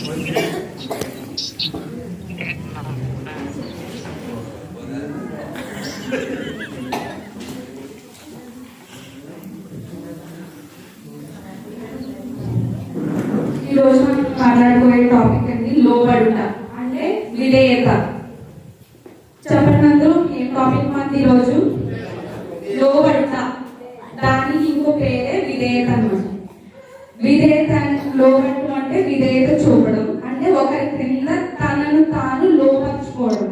ఈరోజు మనం మాట్లాడుకునే టాపిక్ అండి లోబడుట అంటే విధేయత. చెప్పండి ఏం టాపిక్ మనది ఈరోజు? లోబడుట. దానికి ఇంకో పేరే విధేయత అన్నమాట. విధేయత లోబడటం అంటే విధేయత చూపడం, అంటే ఒకరి క్రింద తనను తాను లోపరుచుకోవడం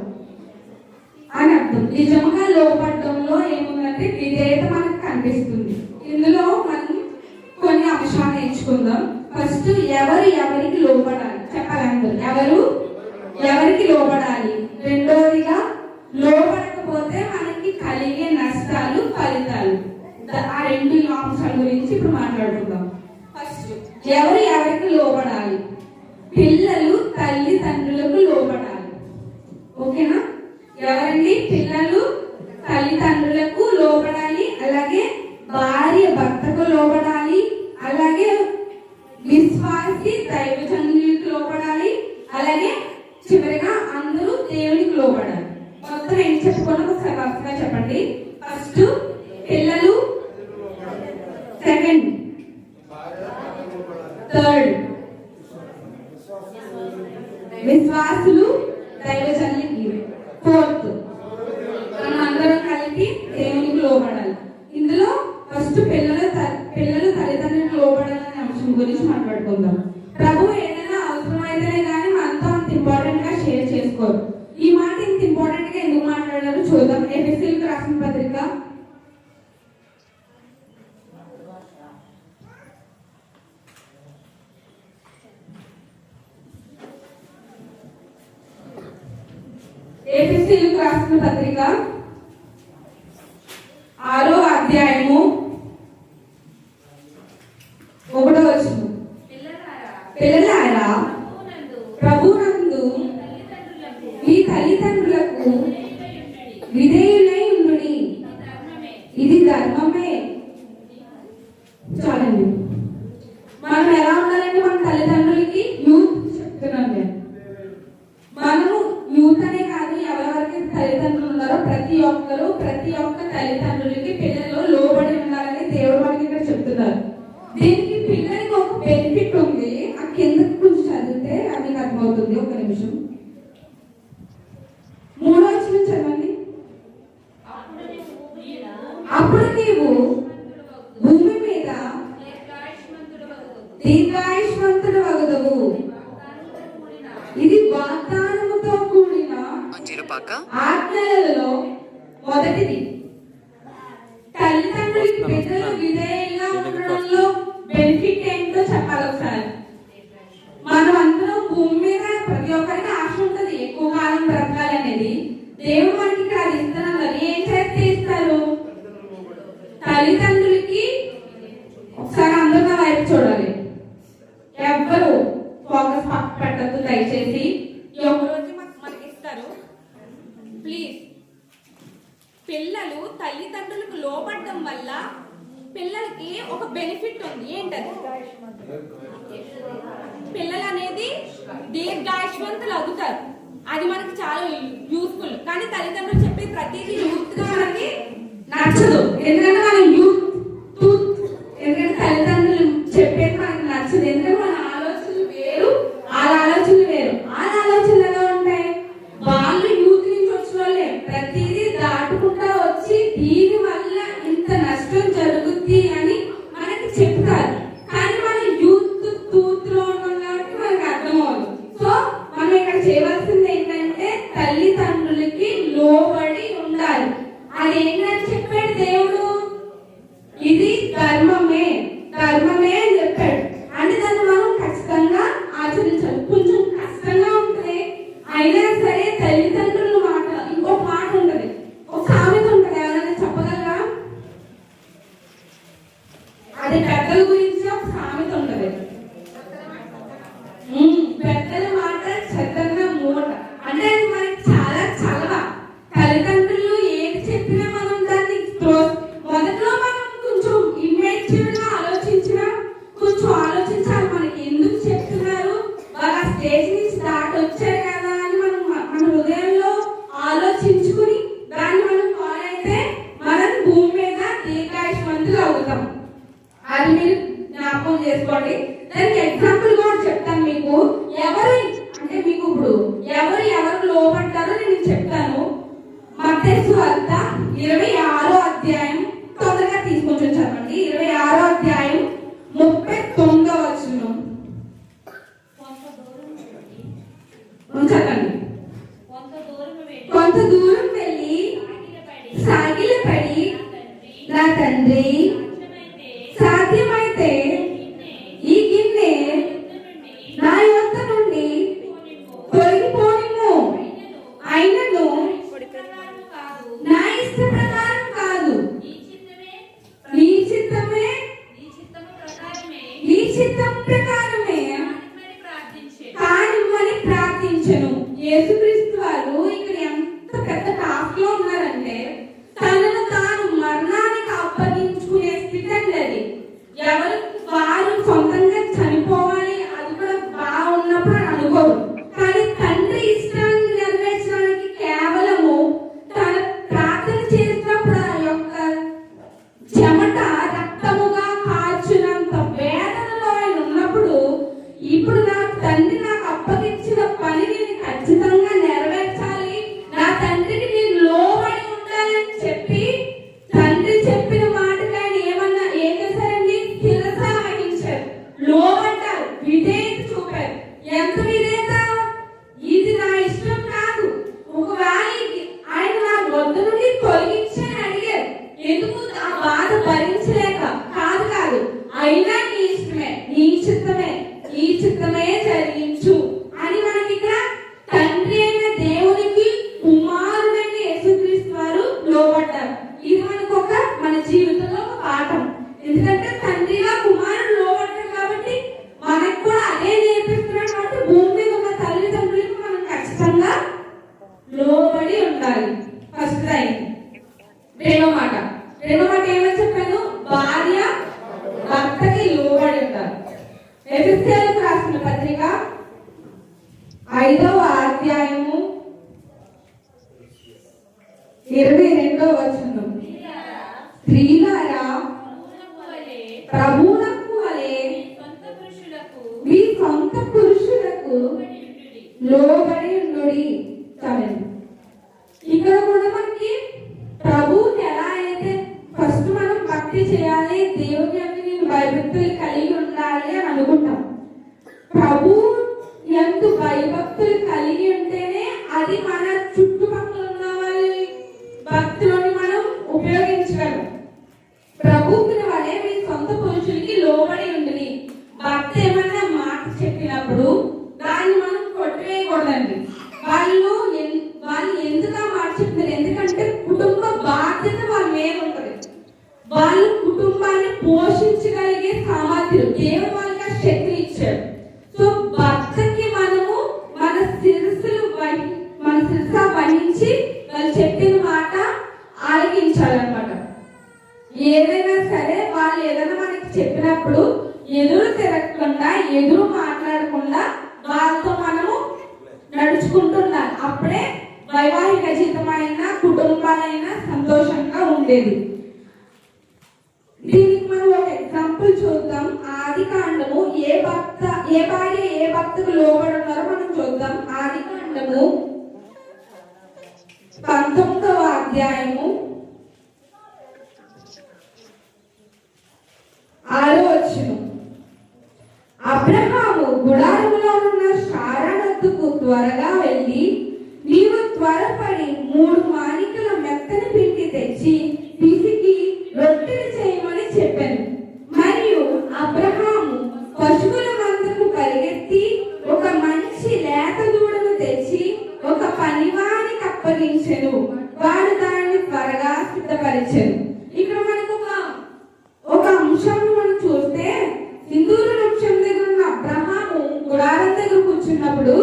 అని అర్థం. నిజంగా లోపడడంలో ఏముందంటే విధేయత మనకు కనిపిస్తుంది. ఇందులో మనం కొన్ని అంశాలు నేర్చుకుందాం. ఫస్ట్, ఎవరికి లోపడాలి చెప్పాలి అందరూ. ఎవరికి లోపడాలి. రెండోదిగా, లోపడకపోతే మనకి కలిగే నష్టాలు, ఫలితాలు. ఆ రెండు అంశాల గురించి ఇప్పుడు మాట్లాడుకుందాం. ఫస్ట్, ఎవరికి లోపడాలి. పిల్లలు తల్లిదండ్రులకు లోపడాలి. ఓకేనా? ఎవరండి? పిల్లలు తల్లిదండ్రులకు లోపడాలి. అలాగే భార్య భర్తకు లోపడాలి. అలాగే విశ్వాసి దైవజనులకు లోపడాలి. అలాగే చివరిగా అందరూ దేవునికి లోపడాలి. మొత్తం ఏం చెప్పుకోవడం ఒకసారి వరుసగా చెప్పండి. ఫస్ట్ పిల్లలు, సెకండ్, థర్డ్ విశ్వాసులు, దైవజనులకి, ఫోర్త్ మనం అందరం కలిపి దేవునికి లోపడాలి. ఇందులో ఫస్ట్ పిల్లలు తల్లిదండ్రులకు లోపడాలనే అంశం గురించి మాట్లాడుకుందాం. ప్రభు ఏదైనా అవసరమైతేనే కానీ మనతో అంత ఇంపార్టెంట్ గా షేర్ చేసుకోరు. ఈ మాట ఇంత ఇంపార్టెంట్ గా ఎందుకు మాట్లాడారో చూద్దాం. ఎఫెసీయులకు రాసిన పత్రిక 6వ అధ్యాయము 1వ వచనం. పిల్లలారా, ప్రభునందు మీ తల్లిదండ్రులకు విధేయులై ఉండుడి, ఇది ధర్మమే. చాలండి. మనం ఎలా ఉండాలంటే మన తల్లిదండ్రులకి యూత్ చెప్తున్నాం నేను. మనము యూత్ అనే కాదు, ఎవరెవరికి తల్లిదండ్రులు ఉన్నారో ప్రతి ఒక్క తల్లిదండ్రులకి పిల్లలు లోబడి ఉండాలని దేవుడు మనకి ఇక్కడ చెప్తున్నారు. దీనికి పిల్లలకి ఒక బెనిఫిట్ ఉంది. ఆ కిందకి కొంచెం చదివితే అది అర్థమవుతుంది. ఒక నిమిషం. 3వ వచనం చదవండి. అప్పుడు నీవు భూమి మీద దీర్ఘాయుష్మంతుడు వగదవు. ఇది వాగ్దానముతో కూడిన ఆజ్ఞలలో మొదటిది. తల్లిదండ్రులకి పిల్లలు విధేయంగా ఉండడంలో బెనిఫిట్ ఏంటో చెప్పాలి ఒకసారి. మనం అందరం భూమి మీద ప్రతి ఒక్కరికి ఆశ ఉంటుంది, ఎక్కువ కాలం బ్రతకాలి అనేది. దేవుడు మనకి ఇక్కడ అది ఇస్తున్నారు. ఏం చేస్తే ఇస్తారు? తల్లిదండ్రులకి. ఒకసారి అందరూ నా వైపు చూడాలి. ఎవ్వరు ఫోకస్ పెట్టద్దు దయచేసి. ఈ ఒక్క రోజు మనకి ఇస్తారు ప్లీజ్. పిల్లలు తల్లిదండ్రులకు లోపడడం వల్ల పిల్లలకి ఒక బెనిఫిట్ ఉంది. ఏంటది? పిల్లలు అనేది దీర్ఘాయుష్మంతులు అవుతారు. అది మనకి చాలా యూస్ఫుల్. కానీ తల్లిదండ్రులు చెప్పే ప్రతిదీ యూత్ గా మనకి నచ్చదు. ఎందుకంటే మనం ఎందుకంటే తల్లిదండ్రులు చెప్పేది మనకి నచ్చదు. ఎందుకంటే మన ఆలోచనలు వేరు, వాళ్ళ ఆలోచనలు వేరు. వాళ్ళ ఆలోచనలు ఎలా ఉంటాయి? వాళ్ళు యూత్ నుంచి వచ్చిన వాళ్ళే ప్రతిదీ దాటుకుంటా వచ్చి దీని వల్ల ఇంత నష్టం జరుగుద్ది అని మనకి చెప్తారు. కానీ మన యూత్ తూత్లో ఉన్నాం కాబట్టి మనకి అర్థం అవ్వదు. సో మనం ఇక్కడ చేయవలసింది ఏంటంటే తల్లిదండ్రులకి లోబడి ఉండాలి. అది ఏంటని చెప్పాడు దేవుడు? స్టేజ్ నుంచి దాటి వచ్చారు కదా అని మనం మన హృదయంలో ఆలోచించుకుని దాన్ని మనం ఫాలో అయితే మనం భూమి మీద దీర్ఘాయుష్మంతులు అవుతాం. అది మీరు జ్ఞాపకం చేసుకోండి. దానికి ఎగ్జాంపుల్ కూడా చెప్తాను మీకు. ఎవరు అంటే మీకు ఇప్పుడు ఎవరు లోపడ్డారో నేను చెప్తాను. మత్తయి సువార్త 26వ అధ్యాయం తొందరగా తీసుకొచ్చి చదవండి. 26వ అధ్యాయం 39వ వచనం చదవండి. కొంత దూరం వెళ్ళి సాగిలపడి నా తండ్రి సాధ్యమైతే ఈ గిన్నె నా యొద్ద నుండి తొలగిపోనిమ్ము, అయినను నా ఇష్ట ప్రకారం కాదు, నీ చిత్తమే నీ చిత్తం ప్రకారమే కానిమ్మని ప్రార్థించెను. యేసుక్రీస్తు వారు ఇక్కడ ఎంత పెద్ద టాస్క్ లో ఉన్నారంటే తనను తాను మరణానికి అప్పగించుకునే స్థితి అండి అది. ఎవరు వారు సొంతంగా చనిపోవాలి అది కూడా బాగున్నప్పుడు అని అనుకోరు. కానీ తండ్రి ఇష్టాన్ని నెరవేర్చడానికి కేవలము తన ప్రార్థన చేసినప్పుడు ఆ యొక్క చెమట రక్తముగా కాల్చినంత వేదనలో ఆయన ఉన్నప్పుడు ఇప్పుడు నా తండ్రి నాకు అప్పగించిన పని నేను ఖచ్చితంగా నెరవేర్చాలి, నా తండ్రికి నేను లోబడి ఉండాలి అని చెప్పి తండ్రి చెప్పిన మాటకి ఆయన ఏం చేశారండి? శిరస వహించారు, లోబడ్డారు, విధేయత చూపారు. ఎంత విధేయత! ఇది నా ఇష్టం కాదు, ఒకవేళ ఆయన నా వద్ద నుండి తొలగించని అడిగారు. ఎందుకు? ఆ బాధ భరించలేక కాదు, అయినా నీ ఇష్టమే, నీ చిత్తమే, నీ చిత్తమే జరిగించు అని మనకి ఇక్కడ తండ్రి అయిన దేవునికి కుమారుడైన యేసుక్రీస్తు వారు లోబడ్డారు. ఇది మనకు మన జీవితంలో ఒక పాఠం. ఎందుకంటే తండ్రిగా కుమారుడు లోబడ్డారు కాబట్టి మనకు కూడా అదే నేర్పిస్తున్నాడు. కాబట్టి భూమి మీద ఉన్న తల్లిదండ్రులకు మనం ఖచ్చితంగా లోబడి ఉండాలి. First line. రెండో మాట ఏమని చెప్పాను? భార్య భర్తకి లోబడి ఉండాలి. ఎఫెసీయులకు రాసిన పత్రిక 5వ అధ్యాయము 22వ వచనం, స్త్రీలారా ప్రభువునకు వలె మీ సొంత పురుషులకు లోబడి ఉండుడి. చాలండి. ఇక్కడ కూడా మనకి ప్రభువుని ఎలా అయితే ఫస్ట్ మనం భక్తి చేయాలి, దేవుని యొక్క నేను భయభక్తులు కలిగి ఉండాలి అని అనుకుంటాం. ప్రభు ఎందు భయభక్తులు కలిగి ఉంటేనే అది మన చుట్టుపక్కల ఉన్న వాళ్ళ భక్తులని మనం ఉపయోగించగలం. ప్రభువుని వలె మీ సొంత పురుషులకి లోబడి ఉండి, భర్త ఏమన్నా మాట చెప్పినప్పుడు దాన్ని మనం కొట్టివేయకూడదండి. వాళ్ళు ఎందుకు ఆ మాట చెప్తున్నారు? ఎందుకంటే కుటుంబ బాధ్యత వాళ్ళ మీద ఉంటుంది. వాళ్ళు కుటుంబాన్ని పోషించగలిగే సామర్థ్యం దేవుడు వాళ్ళకి ఆ శక్తి ఇచ్చాడు. సో భర్తకి మనము మన శిరస వహించి వాళ్ళు చెప్పిన మాట ఆలకించాలన్నమాట. ఏదైనా సరే వాళ్ళు ఏదైనా మనకి చెప్పినప్పుడు ఎదురు తిరగకుండా, ఎదురు మాట్లాడకుండా వాళ్ళతో మనము నడుచుకుంటున్నాం. అప్పుడే వైవాహిక జీవితమైన కుటుంబాలైనా సంతోషంగా ఉండేది. దీనికి మనం ఒక ఎగ్జాంపుల్ చూద్దాం. ఆదికాండము ఏ భార్య ఏ భర్తకు లోబడి ఉన్నారో మనం చూద్దాం. ఆదికాండము 19వ అధ్యాయము 6వ వచనం, అబ్రహాము గుడారములో ఉన్న శారానొద్దకు త్వరగా వెళ్ళి నీవు త్వరపడి 3 మానికల మెత్తని పిండి తెచ్చి పిసికి రొట్టెలు చేయమని చెప్పాను. మరియు అబ్రహాము పశువుల మందకు పరిగెత్తి ఒక మంచి లేత దూడను తెచ్చి ఒక పనివానికి అప్పగించెను. వాడు దాన్ని త్వరగా సిద్ధపరిచెను. ఇక్కడ మనకు ఒక అంశం మనం చూస్తే, సింధూర వృక్షం దగ్గర ఉన్న అబ్రహాము గుడారం దగ్గర కూర్చున్నప్పుడు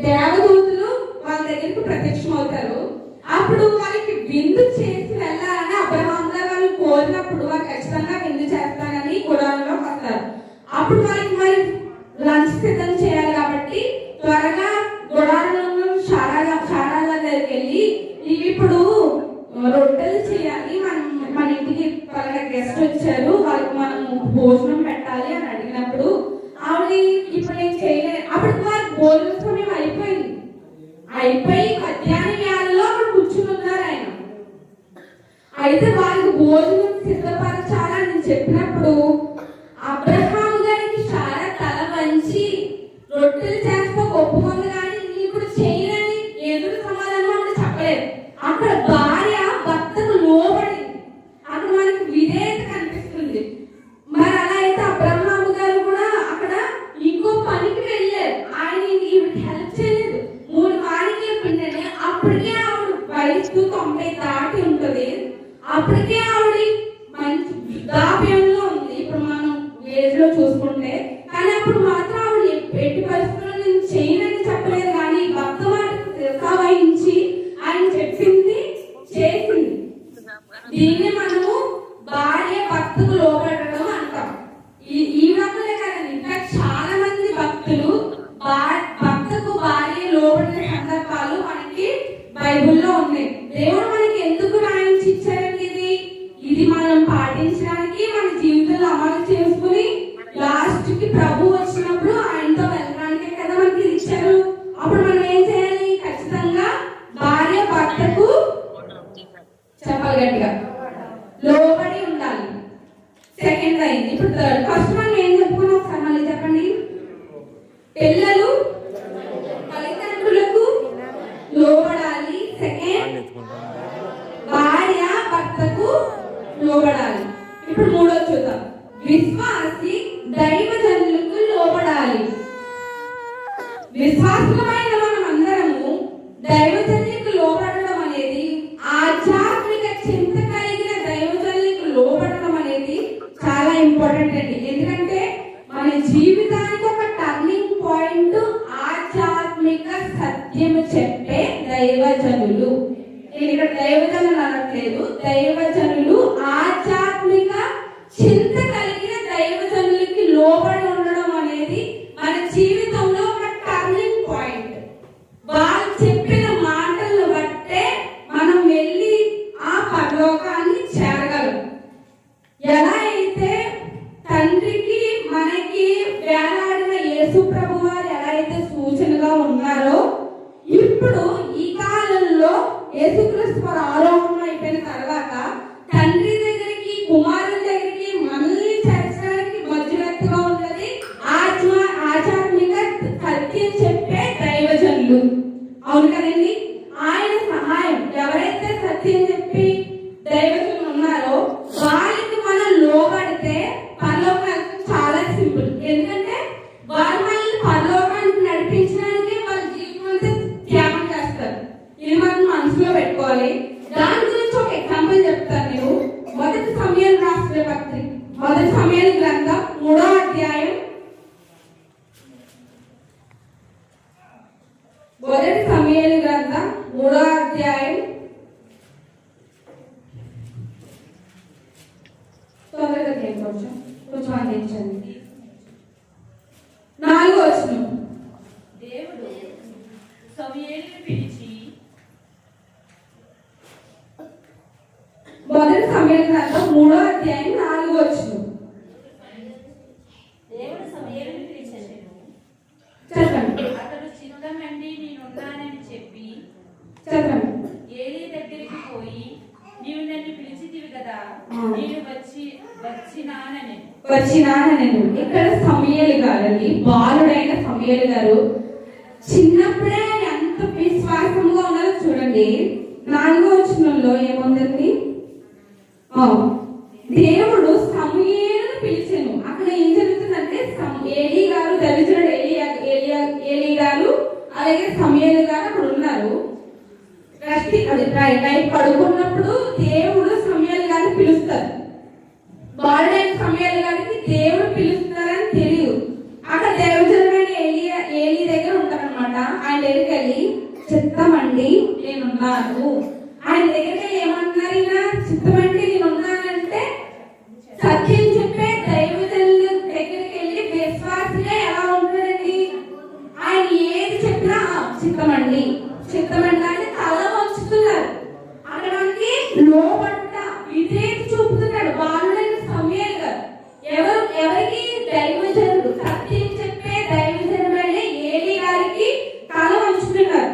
దేవదూతలు వాళ్ళ దగ్గరికి ప్రత్యక్షం అవుతారు. అప్పుడు వాళ్ళకి విందు చేసి వెళ్ళాలని అబ్రహాం గారు వాళ్ళు కోరినప్పుడు వారు ఖచ్చితంగా విందు చేస్తానని గుడారంలో వస్తారు. అప్పుడు వాళ్ళకి మరి లంచ్ సిద్ధం చేయాలి కాబట్టి రొట్టెలు చేస్తా ఒప్పుకుంది కానీ ఇప్పుడు చేయనని ఎదురు సమాధానం అప్పుడు చెప్పలేదు. అక్కడ భార్య భర్తకు లోబడింది, అక్కడ మనకి విధేయత కనిపిస్తుంది. మరి అలా అయితే అబ్రహాము గారు కూడా అక్కడ ఇంకో పనికి వెళ్ళారు, ఆయన హెల్ప్ చేయలేదు. 3 వారికలు పిండని అప్పటికే ఆవిడ వయసు 90 దాటి ఉంటుంది, అప్పటికే ఆవిడ మంచి వృద్ధాప్యంలో ఉంది. ఇప్పుడు మనం ఏజ్ లో చూసుకుంటే, కానీ అప్పుడు మాత్రం ఆవిడ ఎట్టి పరిస్థితుల్లో నేను చేయనని చెప్పలేదు, కానీ భర్త మాట వహించి ఆయన చెప్పింది చేసింది. దీన్ని మనము భార్య భర్తకు లోబడడం అంటాం. ఈ భక్తులే కదండి, ఇంకా చాలా మంది భక్తులు భర్తకు భార్య లోబడిన సందర్భాలు మనకి బైబిల్లో ఉన్నాయి. దేవుడు మనకి ఎందుకు రాయించి ఇచ్చారండి? ఇది మనం పాటించడానికి, మన జీవితంలో అమలు చేసుకుని లాస్ట్ కి ప్రభు వచ్చినప్పుడు ఆయనతో వెళ్ళడానికే కదా మనకి ఇచ్చారు. అప్పుడు మనం ఏం చేయాలి? ఖచ్చితంగా భార్య భర్తకు చెప్పాలి గట్టిగా లోబడి ఉండాలి. సెకండ్ అయింది. ఇప్పుడు థర్డ్. ఫస్ట్ మనం ఏం చెప్పుకున్నాం ఒకసారి మళ్ళీ చెప్పండి. పిల్లలు తల్లిదండ్రులకు లోబడాలి. సెకండ్, భార్య భర్తకు లోబడాలి. ఇప్పుడు మూడోది చూద్దాం. విశ్వాసి దైవజనులకు లోబడాలి. విశ్వాసమైన మనం అందరము దైవజనులకు లోబడడం అనేది, ఆధ్యాత్మిక చింత కలిగిన దైవజనులకు లోబడడం అనేది చాలా ఇంపార్టెంట్ అండి. ఎందుకంటే మన జీవితానికి ఒక టర్నింగ్ పాయింట్ ఆధ్యాత్మిక సత్యము చెప్పే దైవజనులు. నేను ఇక్కడ దైవజనులు అనట్లేదు, దైవజనులు ఆధ్యాత్మిక చింత కలిగిన దైవజనులకి లోబడి ఉండడం అనేది మన జీవితంలో ఒక టర్నింగ్ పాయింట్. వాళ్ళు చెప్పిన మాటలను బట్టే మనం వెళ్ళి ఆ పరలోకాన్ని చేరగలం. ఎలా అయితే తండ్రికి మనకి వేలాడిన యేసు ప్రభు వారు ఎలా అయితే సూచనగా ఉన్నారో, ఇప్పుడు ఈ కాలంలో యేసుక్రీస్తు వారు ఆరోహణం అయిపోయిన తర్వాత తండ్రి దగ్గరికి కుమారుని దగ్గరికి మనల్ని చేర్చడానికి మధ్యవర్తిగా ఉన్నది ఆధ్యాత్మిక సత్యం చెప్పే దైవజనులు. అవును కదండి? ఆయన సహాయం, ఎవరైతే సత్యం చెప్పి దైవజనులు ఉన్నారో వాళ్ళకి మనం లోబడితే పరలోకం చాలా సింపుల్. ఎందుకంటే వారు మనల్ని పరలోకానికి నడిపించడానికి వాళ్ళ జీవితం అంతా త్యాగం చేస్తారు. ఇది మనం మనసులో పెట్టుకోవాలి. దాని గురించి ఒక ఎగ్జాంపుల్ చెప్తాను. నేను మొదటి సమయాలు రాసిన పత్రిక, మొదటి సమయాల గ్రంథం 3వ అధ్యాయం, మొదటి సమయాల గ్రంథం 3వ అధ్యాయం త్వరగా కొంచెం అందించండి. 4వ వచనం. దేవుడు సమూయేలును పిలిచి, మొదటి సమయాల గ్రంథం 3వ అధ్యాయం 4వ వచనం. దేవుడు సమూయేలును పిలిచెను, చదవండి. అతడు చిత్తమండి నేనున్నానని చెప్పి చదవండి. ఏలీ దగ్గరికి పోయి, నీవు నన్ను పిలిచితివి కదా, నేను వచ్చినానని. ఇక్కడ సమూయేలు గారండి, బాలుడైన సమూయేలు గారు చిన్నప్పుడే ఎంత విశ్వాసంగా ఉన్నారో చూడండి. 4వ వచనంలో ఏముందండి? దేవుడు సమూయేలును పిలిచెను. అక్కడ ఏం జరుగుతుందంటే ఏలీ గారు, దైవజనుడు ఏలీ గారు అలాగే సమూయేలు గారు అక్కడ ఉన్నారు. నైట్ పడుకున్నప్పుడు దేవుడు సమూయేలు గారిని పిలుస్తారు. బాలుడైన సమూయేలు గారికి దేవుడు పిలుస్తారని తెలియదు. అక్కడ దైవజనుడైన ఏలీ దగ్గర ఉంటారనమాట. ఆయన దగ్గరికి వెళ్ళి, చిత్తమండి నేనున్నాను. ఆయన దగ్గరికి ఏమన్నారు? ఈయన చిత్తమండి నేనున్నానంటే సత్యం చెప్పే దైవజనుల దగ్గరికి వెళ్ళి విశ్వాసగా ఎలా ఉంటాడండి? ఆయన ఏది చెప్పినా చిత్తమండి చిత్తమండి అని తల వంచుతున్నారు. అక్కడ మనకి లోపడ్డ విధేయత చూపుతున్నాడు బాలుడైన సమూయేలు గారు. ఎవరికి? దైవజనుడు, సత్యం చెప్పే దైవజనుడైన ఏలీ గారికి తల వంచుతున్నారు.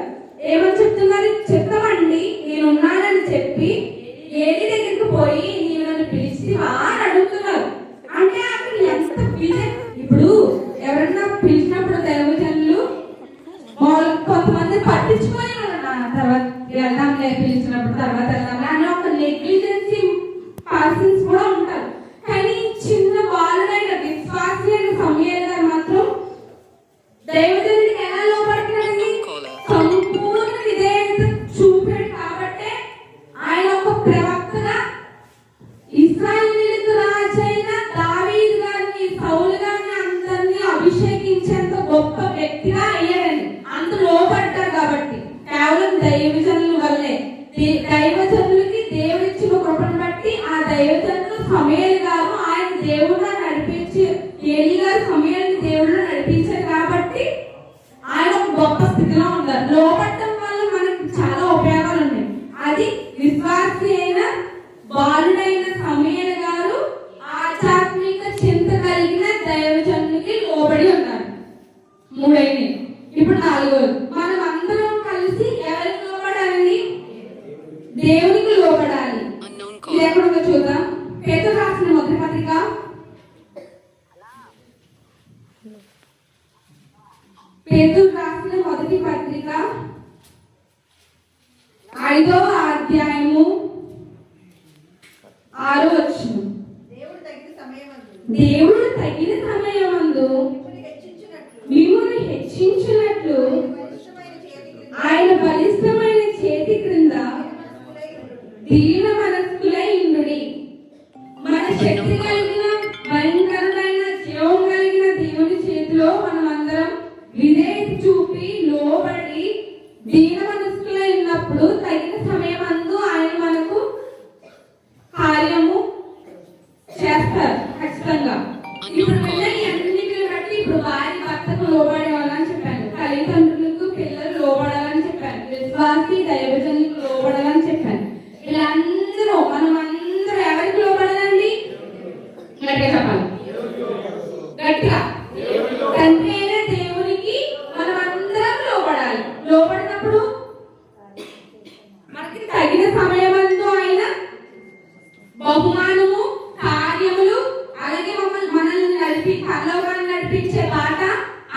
ఏమని చెప్తున్నారు? చిత్తమండి నేనున్నానని చెప్పి ఏలీ దగ్గరికి పోయి, నీవు నన్ను పిలిచివా అని అడుగుతున్నారు. అంటే అక్కడ ఎంత ఇప్పుడు ఎవరన్నా పిలిచినప్పుడు దైవజనులు దైవజనులకి దేవుడిచ్చిన కృపను బట్టి ఆ దైవజనులు సమయాలు గారు ఆయన దేవుడు నడిపించి ఏలి గారు సమయాన్ని దేవుడు నడిపించారు కాబట్టి ఆయన ఒక గొప్ప స్థితిలో ఉన్నారు. లోపడటం వల్ల మనకి చాలా ఉపయోగాలు ఉన్నాయి. అది విశ్వాసి అయిన బాలుడైన సమయాలు గారు ఆధ్యాత్మిక చింత కలిగిన దైవజనులకి లోబడి ఉన్నారు. మూడైనవి. ఇప్పుడు నాలుగోది, మనం అందరం కలిసి ఎవరికి లోబడాలి? దేవునికి లోబడాలి. ఇది ఎక్కడుందో చూద్దాం. పేతురు రాసిన మొదటి పత్రిక పేతురు రాసిన మొదటి పత్రిక 5వ అధ్యాయము 6వ వచనం. దేవుడు తగిన సమయమందు మిమ్మును హెచ్చించినట్లు ఆయన బలిష్టమైన చేతి క్రింద దీన మనస్కులై ఉండుడి. మన శక్తి కలిగిన భయంకరమైన జీవం కలిగిన దేవుని చేతిలో మనం అందరం విధేయత చూపి లోబడి దీన మనస్కులై ఉన్నప్పుడు తగిన సమయమందు ఆయన మనకు కార్యము చేస్తారు ఖచ్చితంగా. ఇప్పుడు అన్నిటిని బట్టి ఇప్పుడు వారి భర్తకు లోబడే వాళ్ళని చెప్పాను, తల్లిదండ్రులకు పిల్లలు లోబడాలని చెప్పాను, విశ్వాసి దైవజనులకు లోబడాలని చెప్పాను. వీళ్ళందరూ మనం అందరూ ఎవరికి లోబడాలండి? గట్టిగా చెప్పాలి, గట్టిగా. తండ్రి అయిన దేవునికి మనం అందరం లోబడాలి. లోబడినప్పుడు మనకి తగిన సమయమందు ఆయన బహుమానము కార్యములు అలాగే మనల్ని పరలోకాన్ని నడిపించే బాట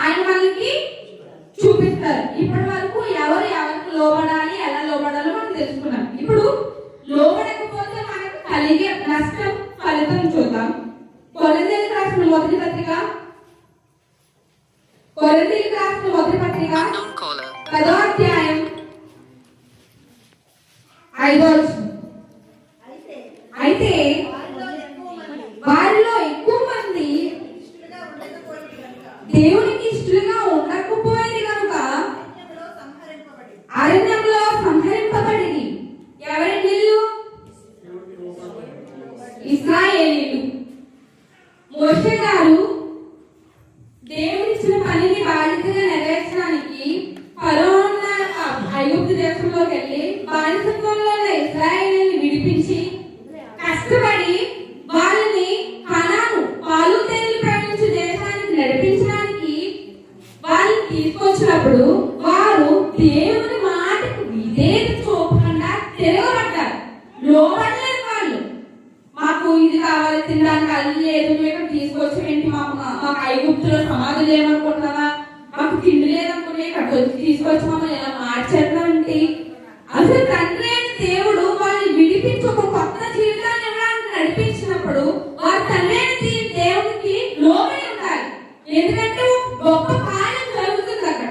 ఆయన మనకి చూపిస్తారు. ఇప్పటి వరకు ఎవరికి లోబడాలి, ఎలా లోబడాలో మనం తెలుసుకున్నాం. ఇప్పుడు లోబడకపోతే మనకు కలిగే నష్టం ఫలితం చూద్దాం. కొరింథీయులకు రాసిన మొదటి పత్రిక 10వ అధ్యాయం 5వ వచనం. అయితే వారిలో ఎక్కువ మంది దేవునికి ఇష్టలుగా ఉండకపోయింది కనుక అరణ్యంలో సంహరింపబడి. ఎవరి ఇశ్రాయేలీయులు. మోషే గారు దేవుడిచ్చిన పనిని బాధ్యతగా నెరవేర్చడానికి ఫరోన్న ఐగుప్తు దేశంలోకి వెళ్ళి బానిసత్వంలో ఉన్న ఇశ్రాయేలీయులను విడిపించి కష్టపడి వాళ్ళని కనాను పాలు తేనెలు ప్రవహించే దేశానికి నడిపించడానికి వాళ్ళని తీసుకొచ్చినప్పుడు వారు దేవుని మాటకు విధేయత చూపకుండా తిరగబడ్డారు, లోబడలేదు. వాళ్ళు మాకు ఇది కావాలి, తినడానికి అది లేదు, నువ్వు ఇక్కడ తీసుకొచ్చేంటి, మాకు ఐగుప్తులో సమాధి లేదనుకుంటున్నావా, మాకు తిండి లేదనుకుని ఇక్కడికి వచ్చి తీసుకొచ్చి మమ్మల్ని ఇలా మార్చేద్దామంటే అసలు తండ్రి అయిన దేవుడు వాళ్ళని విడిపించి ఒక కొత్త జీవితాన్ని ఇవ్వడానికి నడిపించినప్పుడు వారి తండ్రి అయిన దేవునికి లోబడి ఉండాలి. ఎందుకంటే గొప్ప కార్యం జరుగుతుంది అక్కడ.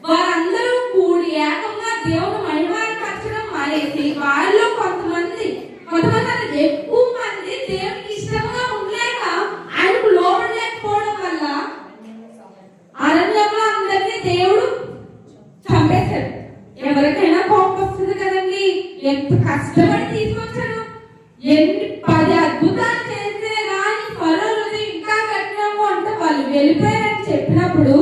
వారందరూ కూడి ఏకంగా దేవుడు మహిమపరచడం మానేసి వారిలో కొంతమంది ఎక్కువ మంది దేవునికి ఇష్టంగా ఉండలేక ఆయనకు లోబడలేకపోవడం వల్ల అరణ్యంలో అందరినీ దేవుడు చంపేశాడు. ఎవరికైనా కోపం వస్తుంది కదండి. ఎంత కష్టపడి తీసుకొచ్చాడు, ఎన్ని 10 అద్భుతాలు చేస్తే కానీ ఫరోలు ఇంకా కఠినంగా ఉంటే వాళ్ళు వెళ్ళిపోయారని చెప్పినప్పుడు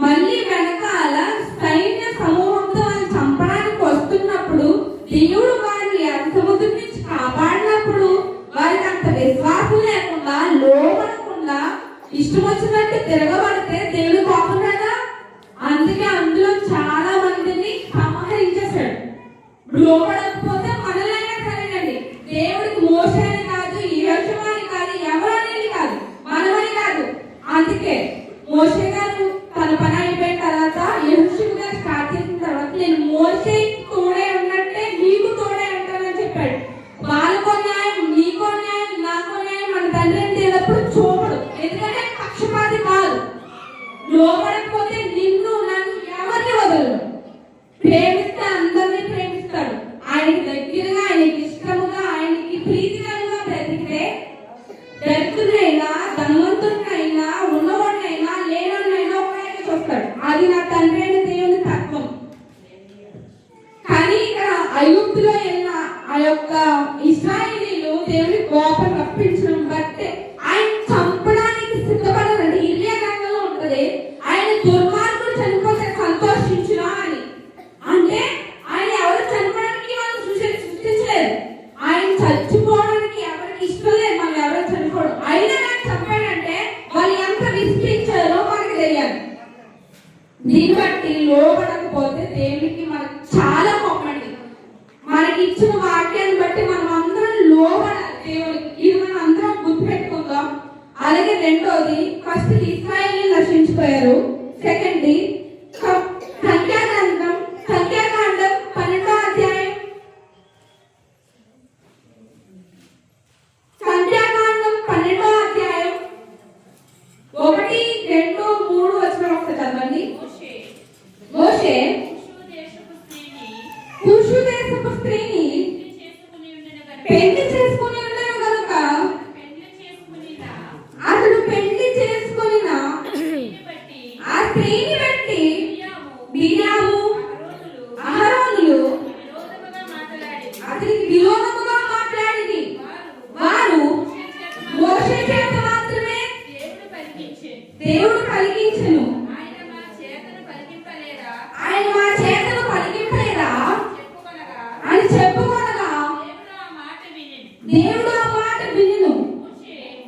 మళ్ళీ వెనకాల సైన్య సమూహంతో వాళ్ళు చంపడానికి వస్తున్నప్పుడు దేవుడు వారిని సముద్రం నుంచి కాపాడినప్పుడు వారికి అంత విశ్వాసం లేకుండా లోబడకుండా ఇష్టం వచ్చినట్టు తిరగబడితే దేవుడు కోపం కదా. అందుకే అందులో చాలా మందిని సంహరించేశాడు. లోబడకపోతే మనలైనా సరేనండి, దేవుడికి మోసేని కాదు, యోషువని కాదు, ఎవరనేది కాదు, మనమని కాదు. అందుకే మోషే గారు తన పని అయిపోయిన తర్వాత యెహోషువగా స్టార్ట్ చేసిన తర్వాత నేను మోషే తోడే ఉన్నట్టే నీకు తోడే ఉంటానని చెప్పాడు. వాళ్ళకో న్యాయం, నీకో న్యాయం, నాకో న్యాయం మన తండ్రి ఎప్పుడు చూపడు. ఎందుకంటే పక్షపాతి కాదు. లోబడకపోతే నిన్ను నన్ను ఎవరిని వదలడు. ప్రేమిస్తే అందరినీ ప్రేమిస్తాడు. ఆయనకి దగ్గరగా, ఆయనకి ఇష్టముగా, ఆయనకి ప్రీతికరంగా బ్రతికితే దరిద్రుడైనా ధనవంతుడినైనా ఉన్నవాడినైనా లేనైనా ఒకరైనా చూస్తాడు. అది నా తండ్రి అయిన దేవుని తత్వం. కానీ ఇక్కడ ఐగుప్తు ఐగుప్తులో వెళ్ళిన ఆ యొక్క ఇశ్రాయేలీలు దేవుని కోపం రప్పించడం బట్టి ఆయన చంపడానికి సిద్ధపడారండి. ఇర్మియా గ్రంథంలో ఉంటది, ఆయన దుర్మార్గుడు చనిపోతే సంతోషించునా అని. అంటే ఆయన ఎవరు చనిపోవడానికి వాళ్ళు సృష్టించలేదు, ఆయన చచ్చిపోవడానికి ఎవరికి ఇష్టం లేదు, మనం ఎవరు చనిపోవడం. అయినా ఆయన చంపాడంటే వాళ్ళు ఎంత విసిగించారో మనకి తెలియాలి. దీన్ని బట్టి లోపడకపోతే దేవునికి మనకు చాలా కోపమండి. మనకి ఇచ్చిన వాక్యాన్ని బట్టి మనం అందరం లోపడాలి దేవునికి. ఇది మనం అందరం గుర్తుపెట్టుకుందాం. అలాగే రెండోది, ఫస్ట్ ఇశ్రాయేలు నశించిపోయారు. సెకండ్ సంఖ్యాకాండం 12వ అధ్యాయం, సంఖ్యాకాండం 12వ అధ్యాయం 1, 2, 3 వచనం ఒకసారి చదవండి. మోషే కూషు దేశపు స్త్రీని పెళ్లి చేసుకుని ఉండను కనుక అతడు పెళ్లి చేసుకున్న ఆ స్త్రీని బట్టి మిరియాము అహరోనులు అతనికి విరోధముగా మాట్లాడింది. వారు మోషే చేత మాత్రమే దేవుడు పలికించెను. ఆయన మా చేతను పలికింపలేదా అని చెప్పుకొనగా దేవుడు ఆ మాట వినెను.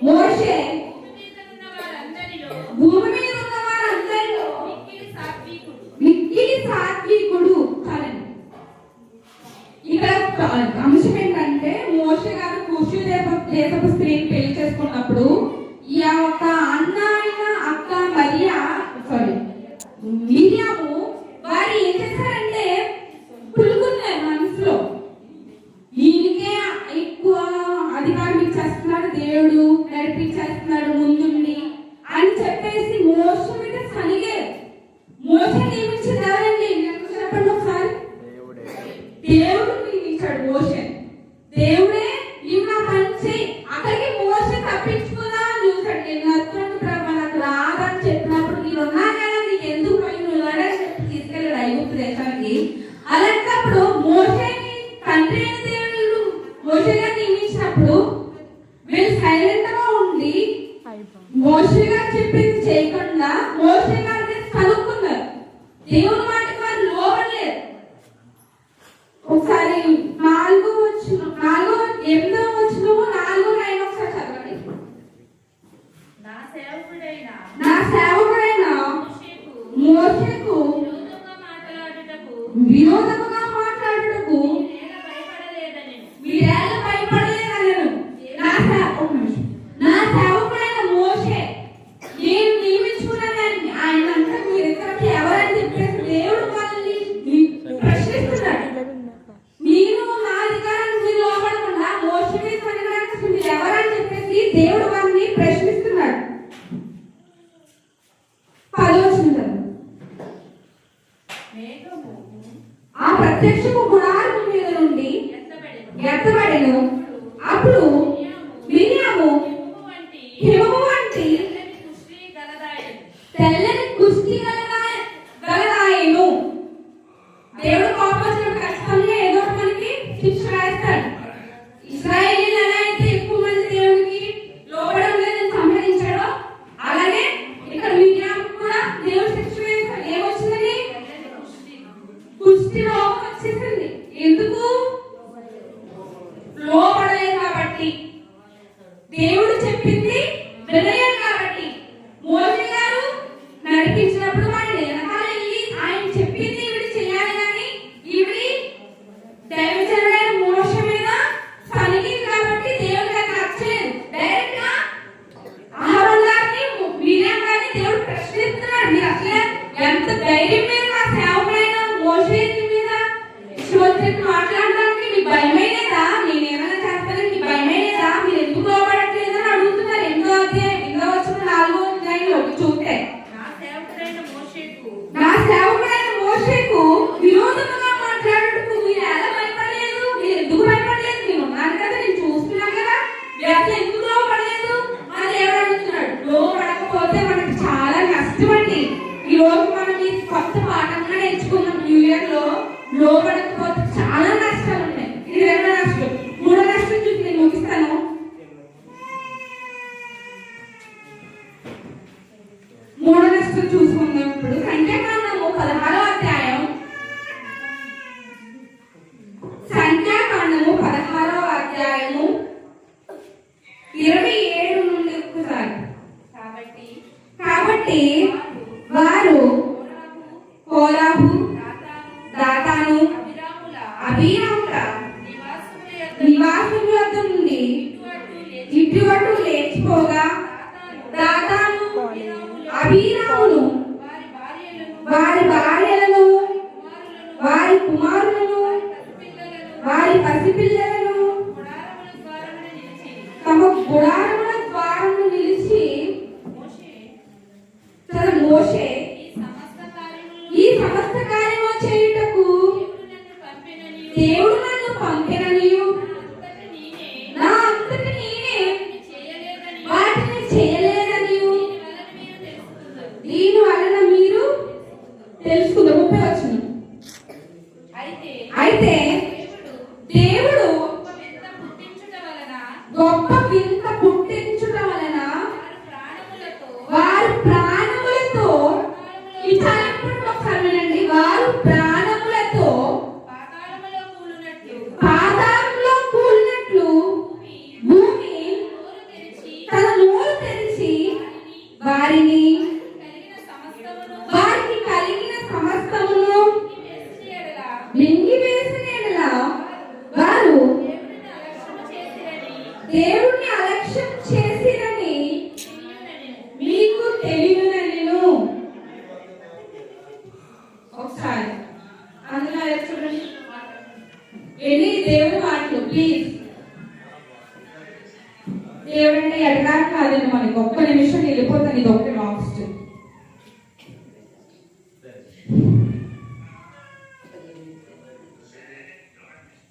మోషే భూమి మీద ఉన్న వారందరిలో మిక్కిలి సాత్వికుడు. ఇక్కడ అంశం ఏంటంటే, మోషే గారు కూషు దేశపు స్త్రీని పెళ్లి చేసుకున్నప్పుడు ఈ యొక్క అన్న అయిన అక్క మిరియాము వారు ఏం చేశారంటే పులుకున్నారు మనసులో, ఈయనకే ఎక్కువ అధికారం ఇచ్చేస్తున్నాడు దేవుడు, నడిపించేస్తున్నాడు ముందుండి అని చెప్పేసి మోషే మీద సనిగారు. మోషే నియమించింది ఎవరండి? చెప్పండి ఒకసారి. దేవుడు నియమించాడు మోషే. దేవుడే నీవు నా పని చేయి. అక్కడికి మోషే తప్పించుకున్నా చూసాడు. నేను అర్థం ప్రభు నాకు రాదని చెప్పినప్పుడు నేను ఉన్నా కదా, నీకు ఎందుకు పోయి నువ్వు చెప్పి తీసుకెళ్ళాడు ఐగుప్తు దేశానికి. అలాంటప్పుడు మోషేని తండ్రి అయిన దేవుడు మోషే గారు నియమించినప్పుడు వీళ్ళు సైలెంట్ గా ఉండి మోషే గారు చెప్పింది చేయకుండా మోషే గారిని కనుక్కున్నారు. దేవుని మాటకి వారు లోబడలేదు. ఒకసారి 8వ వచనం 4-9 ఒకసారి చదవండి. నా సేవకుడైన మోషేకు విరోధముగా మాట్లాడుటకు మీరేలా భయపడలేదనను. నా సేవకుడైన మోషే నేను నియమించుకున్నానని ఆయన అంతా మీరిద్దరికి ఎవరని చెప్పేసి దేవుడు వాళ్ళని ప్రశ్నిస్తున్నాడు. నేను నా అధికారానికి మీరు లోపడకుండా మోషే మీద పనిగడానికి మీరు ఎవరని చెప్పేసి దేవుడు వాళ్ళని ప్రశ్నిస్తున్నాడు. 10వ వచనం ఆ ప్రత్యక్షపు గుడారము మీద నుండి ఎత్తబడెను. అప్పుడు మిరియాము హిమము వంటి తెల్లని కుష్టి గలదాయెను. దేవుడు కోపం వచ్చినప్పుడు ఖచ్చితంగా ఏదో మనకి శిక్ష వేస్తాడు. ఇశ్రాయేలీయులు ఎలా అయితే ఎక్కువ మంది దేవునికి లోబడం లేదని సంహరించాడో, అలాగే ఇక్కడ మిరియాము కూడా దేవుడు శిక్ష వేస్తాడు. ఏమొచ్చిందని? కుష్టి రోగం వచ్చేసింది. ఎందుకు? లోబడలేదు కాబట్టి, దేవుడు చెప్పింది వినలేదు కాబట్టి. మోషే గారు నడిపించినప్పుడు వాడు వెనకాల వెళ్ళి ఆయన చెప్పింది ఈవిడ చేయాలి కానీ ఈవిడి దైవజనుడైన మోషే మీద పలికింది కాబట్టి దేవుడు గారికి నచ్చలేదు. డైరెక్ట్ గా అహరోను గారిని మిరియాము గారిని దేవుడు ప్రశ్నిస్తున్నాడు. మీరు అసలే ఎంత ధైర్యం మీద నా సేవకుడైన మోషే మీద ఇష్టం మాట్లాడడానికి మీకు భయమే లేదా? నేనేమైనా చేస్తానని మీకు భయమే లేదా? మీరు ఎందుకు లోబడట్లేదు అని అడుగుతున్నారు. 8వ అధ్యాయం 8వ వచనం 4వ అధ్యాయంలో చూస్తే నా సేవకుడైన మోషేకు విరోధముగా మాట్లాడుటకు మీరు ఎలా భయపడలేదు? మీరు ఎందుకు భయపడలేదు? నేను ఉన్నాను కదా, నేను చూస్తున్నాను కదా, అసలు ఎందుకు లోబడలేదు అని దేవుడు అడుగుతున్నాడు. లోబడకపోతే మనకి చాలా నష్టం అండి. ఈ రోజు మనం ఈ కొత్త పాఠంగా నేర్చుకున్నాం న్యూ ఇయర్ లో. లోబడకపోతే చాలా నష్టాలు ఉంటాయి. భార్యలను, వారి కుమారులను, వారి పసిపిల్లలను తమ గుడారముల ద్వారమును నిలిచి మోషే ఈ సమస్త కార్యము చేయుటకు దేవుడు నన్ను పంపెననియు నా అంతటి నేనే వాటిని చేయలేదనియు దీని వలన మీరు తెలుసుకుందాం. 30 వచనం. అయితే దేవుడు గొప్ప వింత పుట్టించుట వలన వారు ప్రాణములతో వినండి, వారు ప్రాణములతో పాతాళంలో కూలినట్లు భూమి తన నోరు తెరిచి వారికి కలిగిన సమస్తమును మింగివేసిన యెడల వారు దేవుణ్ణి అలక్ష్యం చేసిరని మీకు తెలియనెను. ఒకసారి అందులో చూడండి, ఎన్ని దేవుడి మాటలు. ప్లీజ్, దేవుడు అంటే ఎడగాలి కాదండి, మనకి ఒక్క నిమిషం వెళ్ళిపోతాను. ఇది ఒకటి లాస్ట్.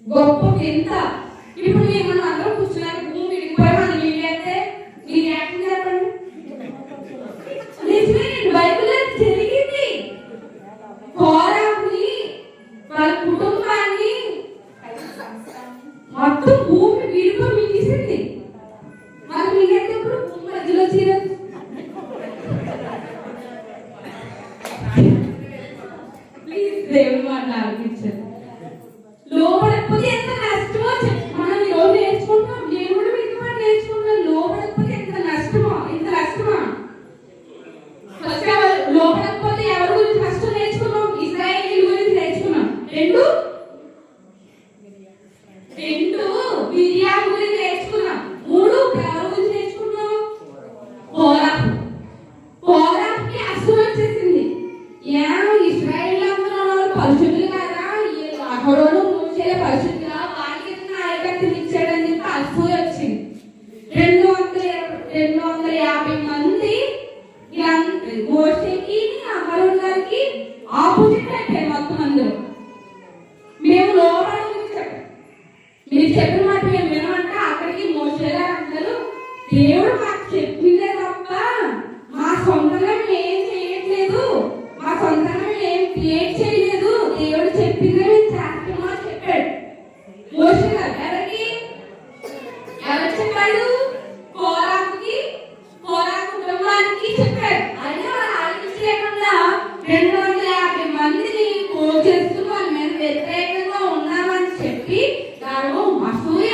గొప్ప వింత. ఇప్పుడు మనం అందరం కూర్చున్నాక భూమి విడిపోయి మనం వీళ్ళైతే మీరు యాక్షన్ చెప్పండి. నిజమేనండి, బైబిల్లో జరిగింది. కోరాని వాళ్ళ కుటుంబాన్ని మొత్తం భూమి విడిపోయి మింగేసింది. మరి మీకైతే ఇప్పుడు భూమి మధ్యలో చీరదు. ప్లీజ్ దేవుని మాట ఆలోచించండి. లోపడకపోతే ఎంత నష్టమో మనం ఈరోజు నేర్చుకుంటున్నాం. దేవుడు మీద మనం నేర్చుకుంటున్నాం. లోపడకపోతే ఎంత నష్టమో, ఎంత నష్టమా. లోపడకపోతే ఎవరి గురించి నష్టం నేర్చుకున్నాం? ఇశ్రాయేలీయుల గురించి నేర్చుకున్నాం. రెండు మిరియాము గురించి నేర్చుకున్నాం. 3 ఎవరి గురించి నేర్చుకున్నాం? కోరాహుకి అసూయ వచ్చేసింది. ఇశ్రాయేల్ పరిశుద్ధులు కదా, అహరోను మోషే పరిశుద్ధులా, వాళ్ళకి నాయకత్వం ఇచ్చాడని చెప్పి అసూయ వచ్చింది. 250 మంది మోషేకి అహరోను గారికి ఆపోజిట్ అయిపోయారు. మొత్తం అందరూ మేము లోపల చెప్పాం, మీరు చెప్పిన మాట మేము వినమంటే అక్కడికి మోషే గారు అంటారు, దేవుడు మాకు చెప్పిందే తప్ప మా సొంతంగా మేము ఏం చేయట్లేదు, మా సొంతంగా మేము ఏం క్రియేట్ చేయలేదు, దేవుడు చెప్పిందే మేము చేస్తామో చెప్పాడు మోషే గారు. ఎవరు చెప్పాడు? కోరా కుటుంబానికి చెప్పాడు. అయినా వాళ్ళు ఆలోచించలేకుండా 250 మందిని పోగు చేస్తూ వాళ్ళ మీద వ్యతిరేకంగా ఉన్నామని చెప్పి వారు అసూయ,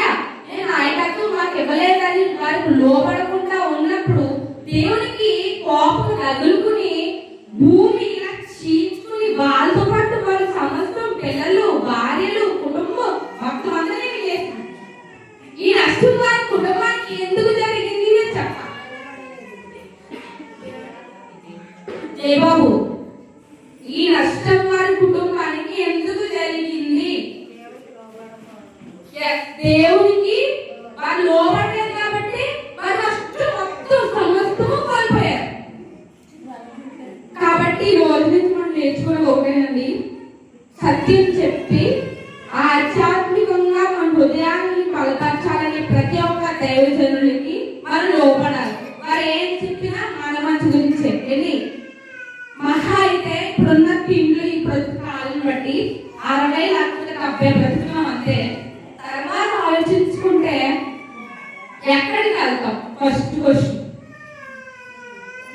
నాయకత్వం మాకు ఇవ్వలేదని వారికి లోపడకుండా ఉన్నప్పుడు దేవునికి కోపం తగులుకుని భూమి ఇలా చీల్చుకుని వాళ్ళతో పాటు వాళ్ళ సమస్తం పిల్లలు, భార్యలు, కుటుంబం మొత్తం అందరినీ చేస్తారు. ఈ నష్టం వారి కుటుంబానికి ఎందుకు జరిగింది అని చెప్పాలి. బాబు, ఈ నష్టం వారి కుటుంబానికి ఎందుకు జరిగింది? దేవునికి వారు లోపడలేదు కాబట్టి వారి నష్టం మొత్తం సమస్తము కోల్పోయారు. కాబట్టి ఈ రోజు నుంచి మనం నేర్చుకునే ఒకటేనండి, సత్యం చెప్పి ఆధ్యాత్మికంగా మన హృదయాన్ని బలపరచాలని ప్రతి ఒక్క దైవజనులకి మనం లోపడాలి. వారు ఏం చెప్పినా మన మంచి గురించి చెప్పండి. మహా అయితే ఇప్పుడున్న తిండ్లు ఈ బ్రతుకాలను బట్టి 60 లేకపోతే 70 బ్రతుకున్నాం అంతే. తర్వాత ఆలోచించుకుంటే ఎక్కడికి వెళ్తాం? ఫస్ట్ క్వశ్చన్,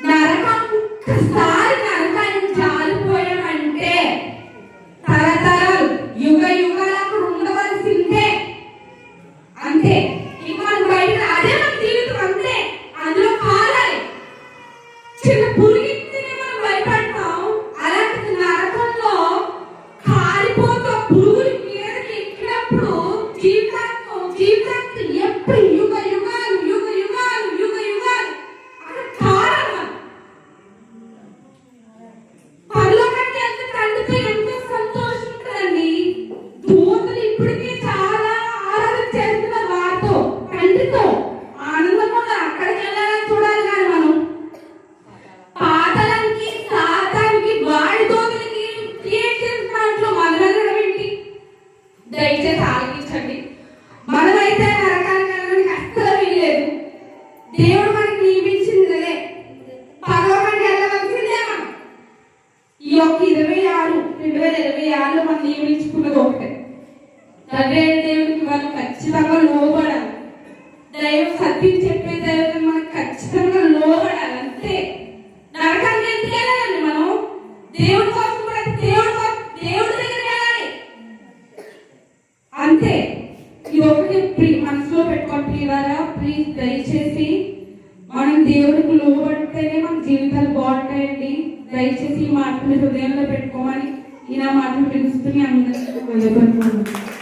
నరకం. ఒక్కసారి నరకానికి జారిపోయామంటే తరతరాలు యుగ యుగాలు అక్కడ ఉండవలసిందే. అంతే, ఇక మనం బయట అదే మన జీవితం అంతే. అందులో కాలాలి. చిన్న పురుగిని మనం భయపడతాం, అలాంటి నరకంలో కాలిపోతూ పురుగులు మీదకి ఎక్కినప్పుడు యొక్క 2026 మనం నియమించుకున్నది ఒకటే. దేవునికి వాళ్ళు ఖచ్చితంగా లోబడాలి. సత్యం చెప్పే దైవం మనకు ఖచ్చితంగా లోబడాలి. అంతే. నరకానికి ఎందుకు వెళ్ళాలండి మనం? దేవుడి కోసం కూడా దేవుడి దగ్గర వెళ్ళాలి. అంతే. ఇది ఒకటి మనసులో పెట్టుకోండి ప్లీజ్. దయచేసి మనం దేవుడికి లోబడితేనే మన జీవితాలు బాగుంటాయండి. దయచేసి ఈ మాటలు హృదయంలో పెట్టుకోమని ఈ నా మాటలు పిలుస్తూ అందరికీ